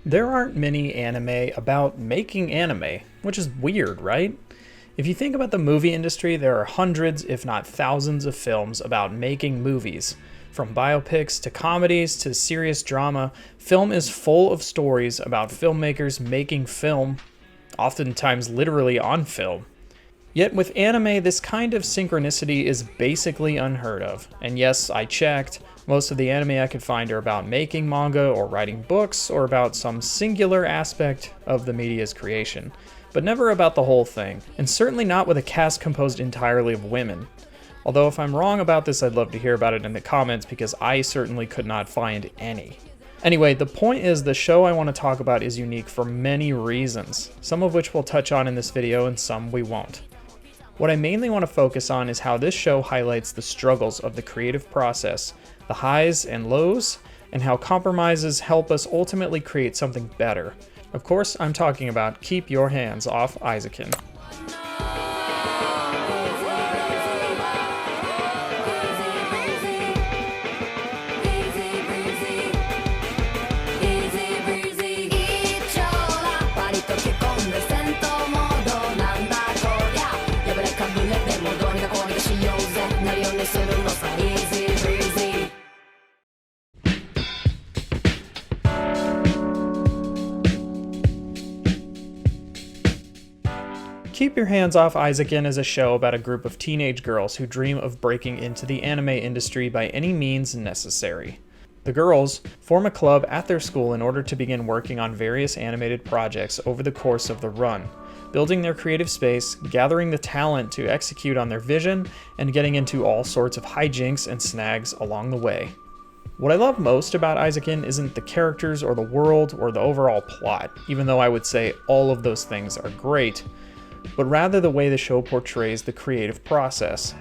There aren't many anime about making anime, which is weird, right? If you think about the movie industry, there are hundreds, if not thousands, of films about making movies. From biopics to comedies to serious drama, film is full of stories about filmmakers making film, oftentimes literally on film. Yet with anime, this kind of synchronicity is basically unheard of. And yes, I checked. Most of the anime I could find are about making manga or writing books or about some singular aspect of the media's creation, but never about the whole thing, and certainly not with a cast composed entirely of women. Although if I'm wrong about this, I'd love to hear about it in the comments because I certainly could not find any. Anyway, the point is the show I want to talk about is unique for many reasons, some of which we'll touch on in this video and some we won't. What I mainly want to focus on is how this show highlights the struggles of the creative process, the highs and lows, and how compromises help us ultimately create something better. Of course, I'm talking about Keep Your Hands Off Eizouken. Keep Your Hands Off Eizouken is a show about a group of teenage girls who dream of breaking into the anime industry by any means necessary. The girls form a club at their school in order to begin working on various animated projects over the course of the run, building their creative space, gathering the talent to execute on their vision, and getting into all sorts of hijinks and snags along the way. What I love most about Eizouken isn't the characters or the world or the overall plot, even though I would say all of those things are great, but rather the way the show portrays the creative process.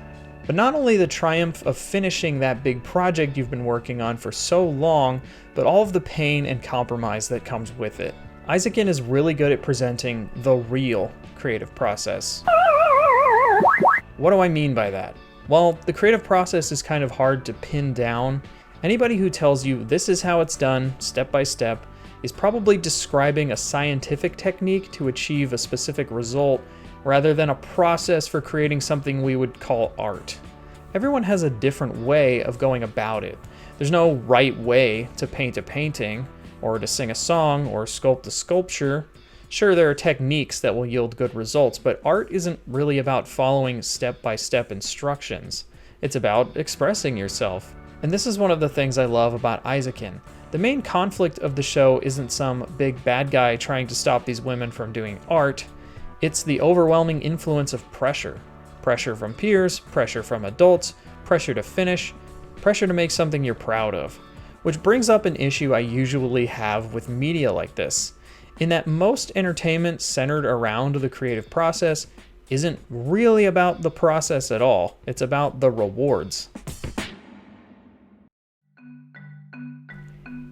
But not only the triumph of finishing that big project you've been working on for so long, but all of the pain and compromise that comes with it. Eizouken is really good at presenting the real creative process. What do I mean by that? Well, the creative process is kind of hard to pin down. Anybody who tells you this is how it's done, step by step, is probably describing a scientific technique to achieve a specific result rather than a process for creating something we would call art. Everyone has a different way of going about it. There's no right way to paint a painting, or to sing a song, or sculpt a sculpture. Sure, there are techniques that will yield good results, but art isn't really about following step-by-step instructions. It's about expressing yourself. And this is one of the things I love about Eizouken. The main conflict of the show isn't some big bad guy trying to stop these women from doing art. It's the overwhelming influence of pressure. Pressure from peers, pressure from adults, pressure to finish, pressure to make something you're proud of. Which brings up an issue I usually have with media like this, in that most entertainment centered around the creative process isn't really about the process at all. It's about the rewards.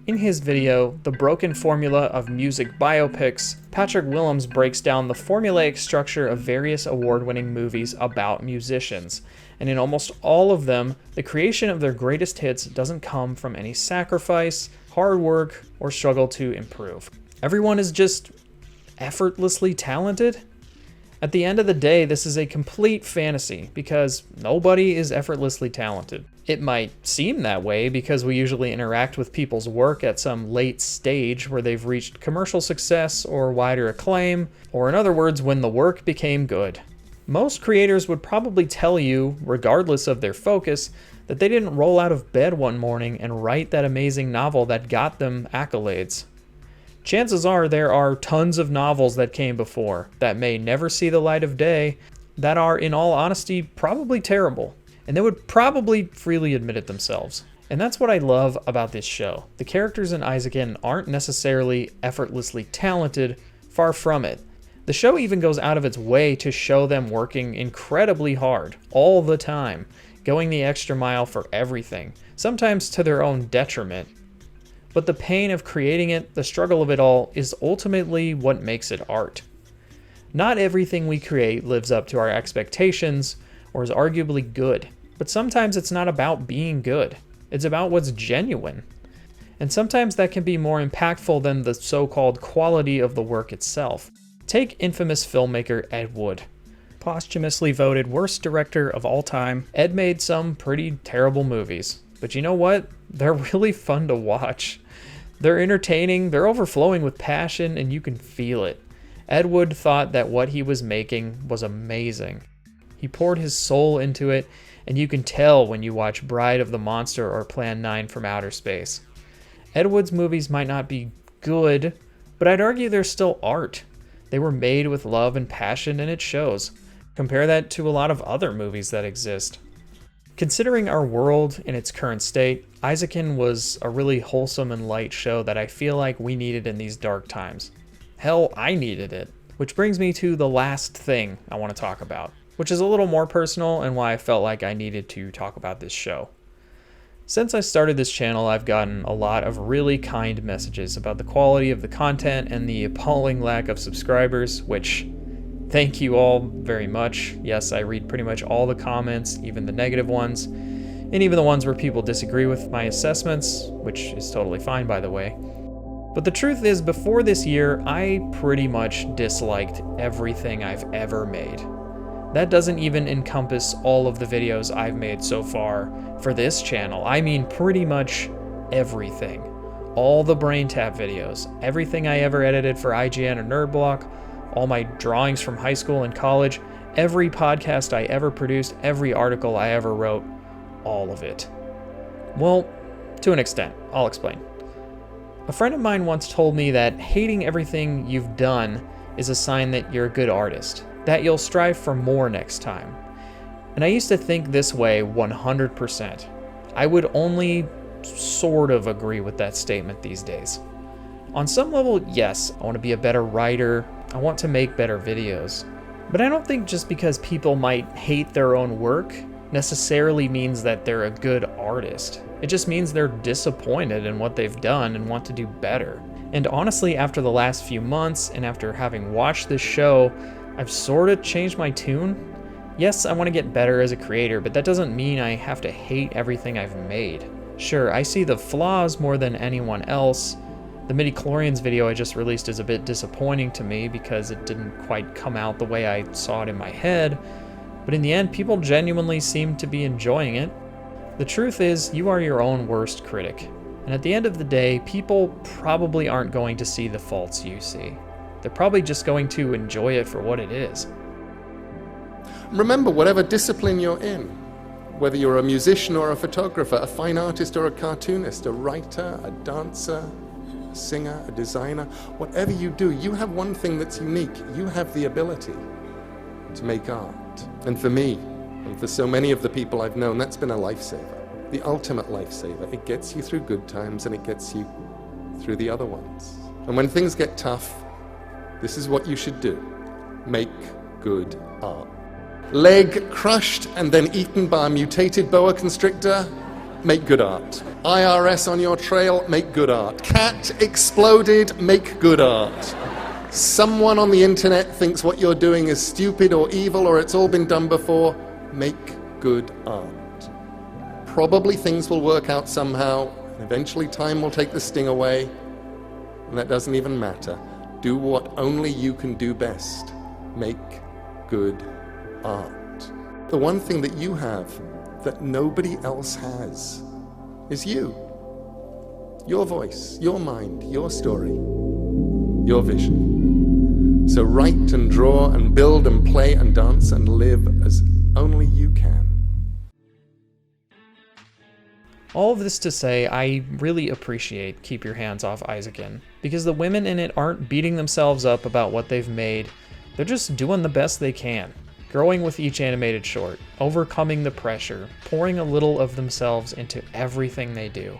In his video, The Broken Formula of Music Biopics, Patrick Willems breaks down the formulaic structure of various award-winning movies about musicians, and in almost all of them, the creation of their greatest hits doesn't come from any sacrifice, hard work, or struggle to improve. Everyone is just effortlessly talented? At the end of the day, this is a complete fantasy because nobody is effortlessly talented. It might seem that way because we usually interact with people's work at some late stage where they've reached commercial success or wider acclaim, or in other words, when the work became good. Most creators would probably tell you, regardless of their focus, that they didn't roll out of bed one morning and write that amazing novel that got them accolades. Chances are there are tons of novels that came before that may never see the light of day that are, in all honesty, probably terrible. And they would probably freely admit it themselves. And that's what I love about this show. The characters in Eizouken aren't necessarily effortlessly talented, far from it. The show even goes out of its way to show them working incredibly hard, all the time, going the extra mile for everything, sometimes to their own detriment. But the pain of creating it, the struggle of it all, is ultimately what makes it art. Not everything we create lives up to our expectations, or is arguably good, but sometimes it's not about being good. It's about what's genuine. And sometimes that can be more impactful than the so-called quality of the work itself. Take infamous filmmaker Ed Wood. Posthumously voted worst director of all time, Ed made some pretty terrible movies. But you know what? They're really fun to watch. They're entertaining, they're overflowing with passion, and you can feel it. Ed Wood thought that what he was making was amazing. He poured his soul into it, and you can tell when you watch Bride of the Monster or Plan 9 from Outer Space. Ed Wood's movies might not be good, but I'd argue they're still art. They were made with love and passion, and it shows. Compare that to a lot of other movies that exist. Considering our world in its current state, Eizouken was a really wholesome and light show that I feel like we needed in these dark times. Hell, I needed it. Which brings me to the last thing I want to talk about, which is a little more personal and why I felt like I needed to talk about this show. Since I started this channel, I've gotten a lot of really kind messages about the quality of the content and the appalling lack of subscribers, which thank you all very much. Yes, I read pretty much all the comments, even the negative ones, and even the ones where people disagree with my assessments, which is totally fine, by the way. But the truth is, before this year, I pretty much disliked everything I've ever made. That doesn't even encompass all of the videos I've made so far for this channel. I mean pretty much everything. All the Brain Tap videos, everything I ever edited for IGN or Nerdblock, all my drawings from high school and college, every podcast I ever produced, every article I ever wrote, all of it. Well, to an extent, I'll explain. A friend of mine once told me that hating everything you've done is a sign that you're a good artist, that you'll strive for more next time. And I used to think this way 100%. I would only sort of agree with that statement these days. On some level, yes, I want to be a better writer, I want to make better videos. But I don't think just because people might hate their own work necessarily means that they're a good artist. It just means they're disappointed in what they've done and want to do better. And honestly, after the last few months and after having watched this show, I've sort of changed my tune. Yes, I want to get better as a creator, but that doesn't mean I have to hate everything I've made. Sure, I see the flaws more than anyone else. The midichlorians video I just released is a bit disappointing to me because it didn't quite come out the way I saw it in my head, but in the end, people genuinely seem to be enjoying it. The truth is, you are your own worst critic, and at the end of the day, people probably aren't going to see the faults you see. They're probably just going to enjoy it for what it is. Remember, whatever discipline you're in, whether you're a musician or a photographer, a fine artist or a cartoonist, a writer, a dancer, a singer, a designer, whatever you do, you have one thing that's unique. You have the ability to make art. And for me, and for so many of the people I've known, that's been a lifesaver. The ultimate lifesaver. It gets you through good times and it gets you through the other ones. And when things get tough, this is what you should do. Make good art. Leg crushed and then eaten by a mutated boa constrictor? Make good art. IRS on your trail? Make good art. Cat exploded? Make good art. Someone on the internet thinks what you're doing is stupid or evil or it's all been done before? Make good art. Probably things will work out somehow, and eventually time will take the sting away, and that doesn't even matter. Do what only you can do best. Make good art. The one thing that you have that nobody else has is you. Your voice, your mind, your story, your vision. So write and draw and build and play and dance and live as only you can. All of this to say, I really appreciate Keep Your Hands Off Eizouken, because the women in it aren't beating themselves up about what they've made, they're just doing the best they can. Growing with each animated short, overcoming the pressure, pouring a little of themselves into everything they do.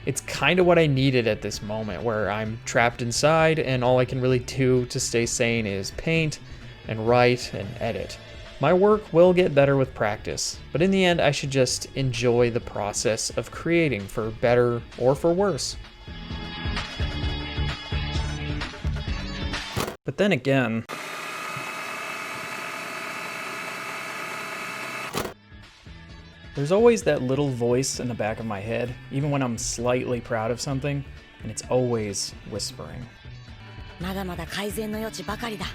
It's kind of what I needed at this moment, where I'm trapped inside and all I can really do to stay sane is paint and write and edit. My work will get better with practice, but in the end I should just enjoy the process of creating, for better or for worse. But then again, There's always that little voice in the back of my head, even when I'm slightly proud of something, and it's always whispering. まだまだ改善の余地ばかりだ。